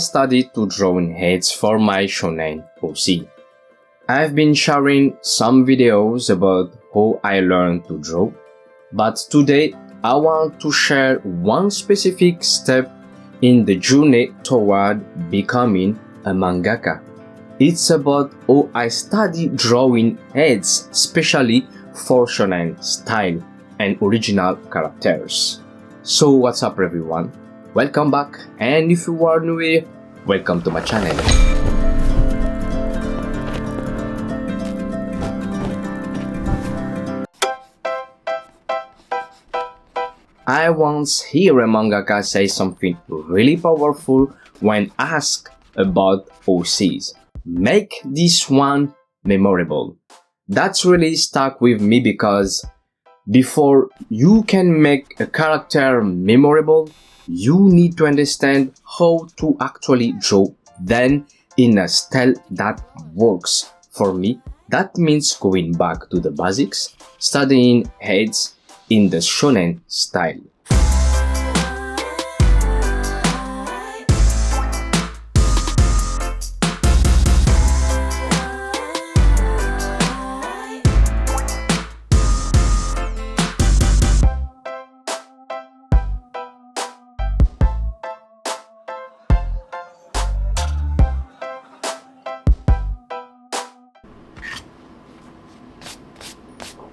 started to drawing heads for my shonen OC. I've been sharing some videos about how I learned to draw, but today I want to share one specific step in the journey toward becoming a mangaka. It's about how I studied drawing heads, especially for shonen style and original characters. So what's up everyone? Welcome back, and if you are new here, welcome to my channel. I once heard a mangaka say something really powerful when asked about OCs. Make this one memorable. That's really stuck with me because before you can make a character memorable, you need to understand how to actually draw them in a style that works. For me, that means going back to the basics, studying heads in the shonen style.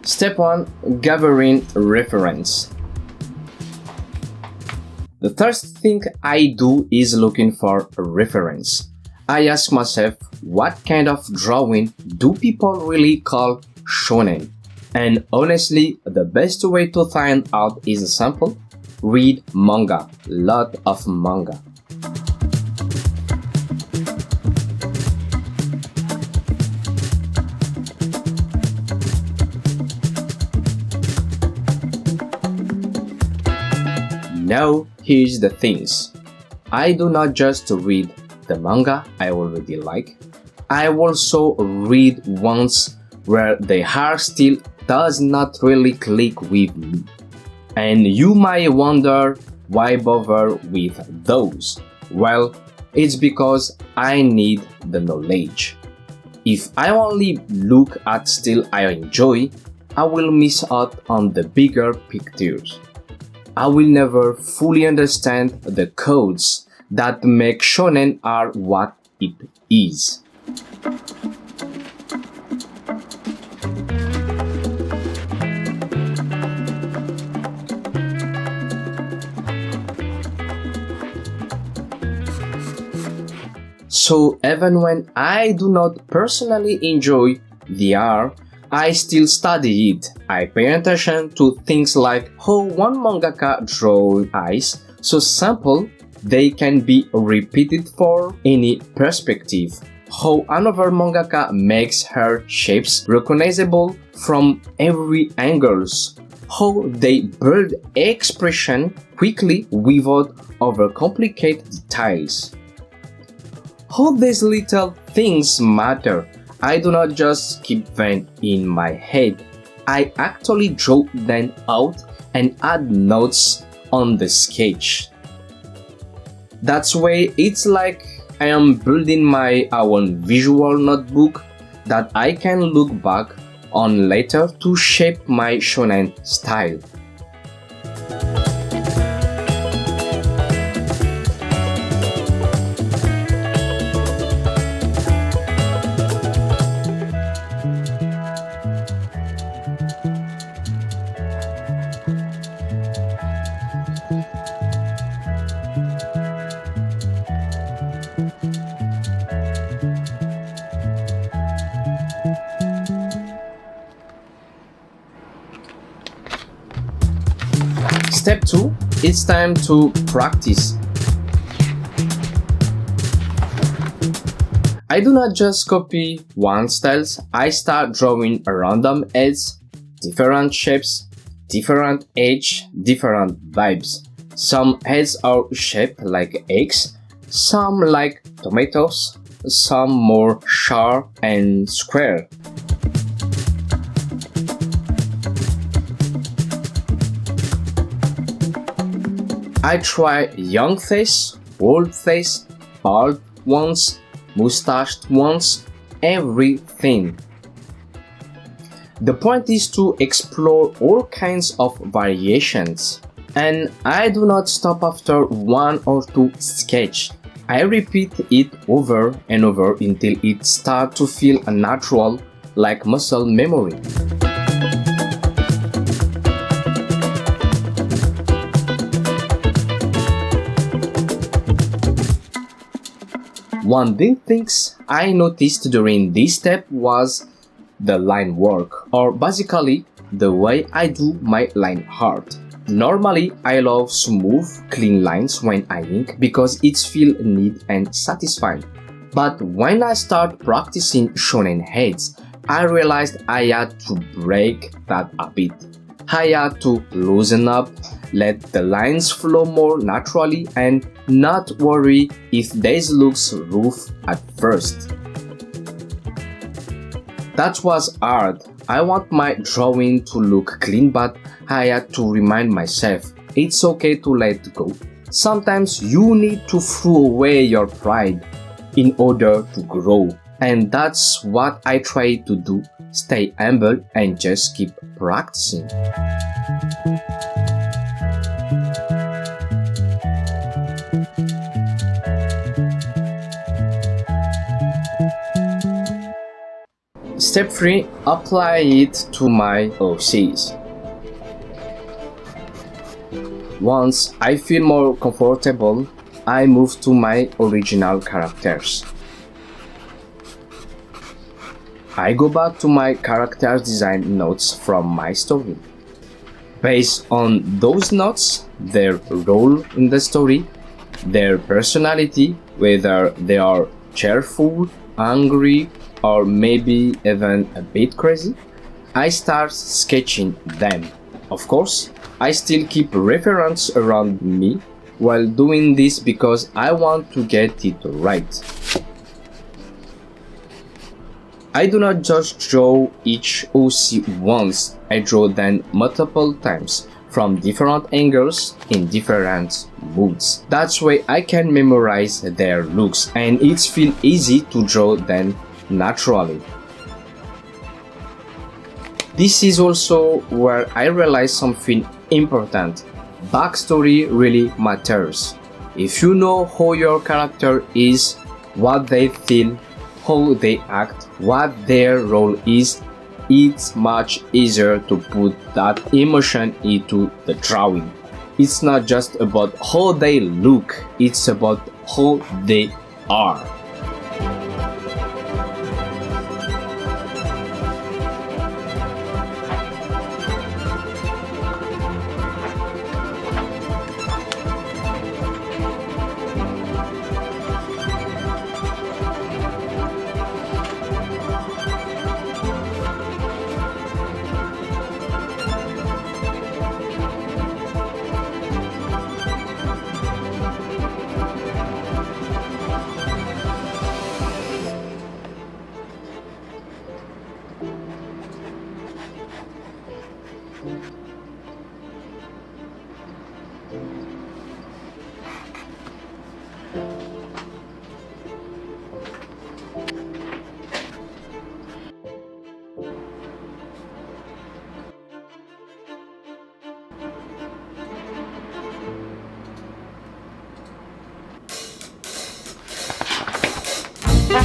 Step 1. Gathering reference. The first thing I do is looking for a reference. I ask myself, what kind of drawing do people really call shonen? And honestly, the best way to find out is simple. Read manga. Lot of manga. Now, here's the things. I do not just read the manga I already like. I also read ones where the art style does not really click with me. And you might wonder why bother with those. Well, it's because I need the knowledge. If I only look at style I enjoy, I will miss out on the bigger pictures. I will never fully understand the codes that make shonen art what it is. So even when I do not personally enjoy the art, I still study it. I pay attention to things like how one mangaka draws eyes so simple they can be repeated for any perspective. How another mangaka makes her shapes recognizable from every angles. How they build expression quickly without overcomplicate details. How these little things matter. I do not just keep them in my head, I actually draw them out and add notes on the sketch. That's why it's like I am building my own visual notebook that I can look back on later to shape my shonen style. Step 2, it's time to practice. I do not just copy one style, I start drawing random heads, different shapes, different age, different vibes. Some heads are shaped like eggs, some like tomatoes, some more sharp and square. I try young face, old face, bald ones, mustached ones, everything. The point is to explore all kinds of variations. And I do not stop after one or two sketches. I repeat it over and over until it starts to feel natural, like muscle memory. One big thing I noticed during this step was the line work, or basically the way I do my line art. Normally, I love smooth, clean lines when I ink because it feels neat and satisfying. But when I start practicing shonen heads, I realized I had to break that a bit. I had to loosen up, let the lines flow more naturally, and not worry if this looks rough at first. That was hard. I want my drawing to look clean, but I had to remind myself it's okay to let go. Sometimes you need to throw away your pride in order to grow. And that's what I try to do. Stay humble and just keep practicing. Step 3. Apply it to my OCs. Once I feel more comfortable, I move to my original characters. I go back to my character design notes from my story. Based on those notes, their role in the story, their personality, whether they are cheerful, angry, or maybe even a bit crazy, I start sketching them. Of course, I still keep reference around me while doing this because I want to get it right. I do not just draw each OC once, I draw them multiple times from different angles in different moods. That's why I can memorize their looks and it feels easy to draw them naturally. This is also where I realize something important. Backstory really matters. If you know how your character is, what they feel, how they act, what their role is, it's much easier to put that emotion into the drawing. It's not just about how they look, it's about how they are.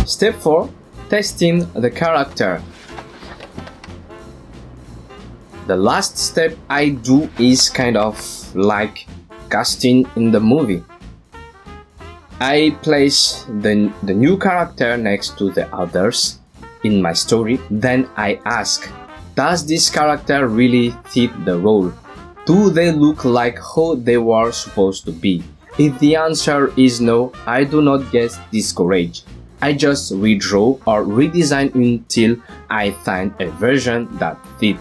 Step 4. Testing the character. The last step I do is kind of like casting in the movie. I place the new character next to the others in my story, then I ask, does this character really fit the role? Do they look like how they were supposed to be? If the answer is no, I do not get discouraged. I just redraw or redesign until I find a version that fits.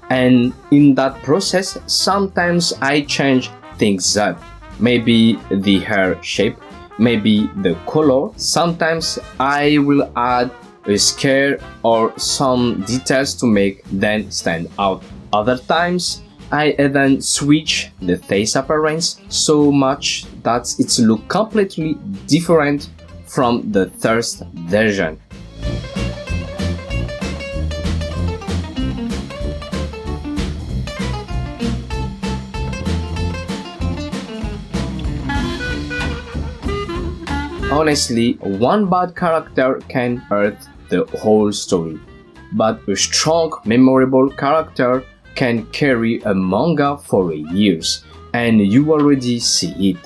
And in that process, sometimes I change things up. Maybe the hair shape, maybe the color. Sometimes I will add a scare or some details to make them stand out. Other times, I even switch the face appearance so much that it looks completely different from the first version. Honestly, one bad character can hurt the whole story, but a strong, memorable character can carry a manga for years, and you already see it.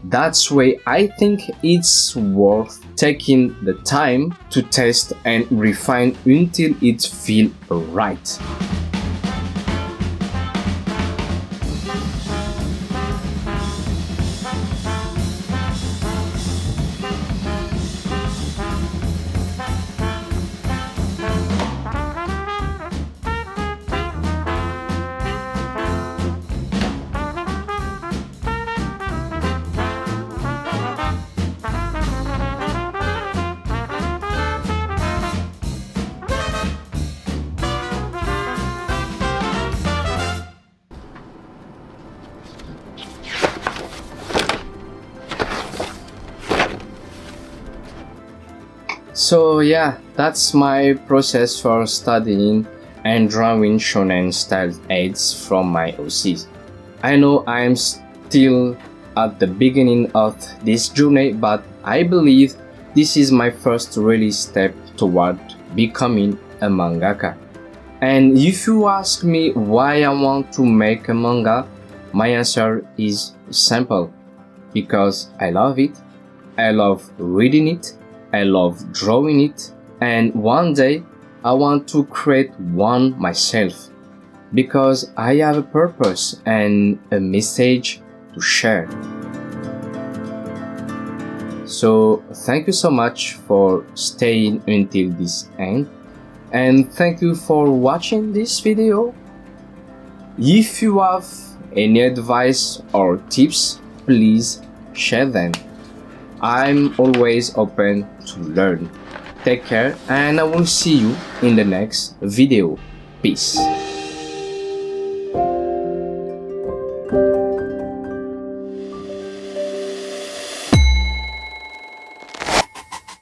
That's why I think it's worth taking the time to test and refine until it feels right. So yeah, that's my process for studying and drawing shonen-style aids from my OCs. I know I'm still at the beginning of this journey, but I believe this is my first really step toward becoming a mangaka. And if you ask me why I want to make a manga, my answer is simple. Because I love it, I love reading it, I love drawing it, and one day I want to create one myself because I have a purpose and a message to share. So thank you so much for staying until this end, and thank you for watching this video. If you have any advice or tips, please share them. I'm always open to learn. Take care, and I will see you in the next video. Peace.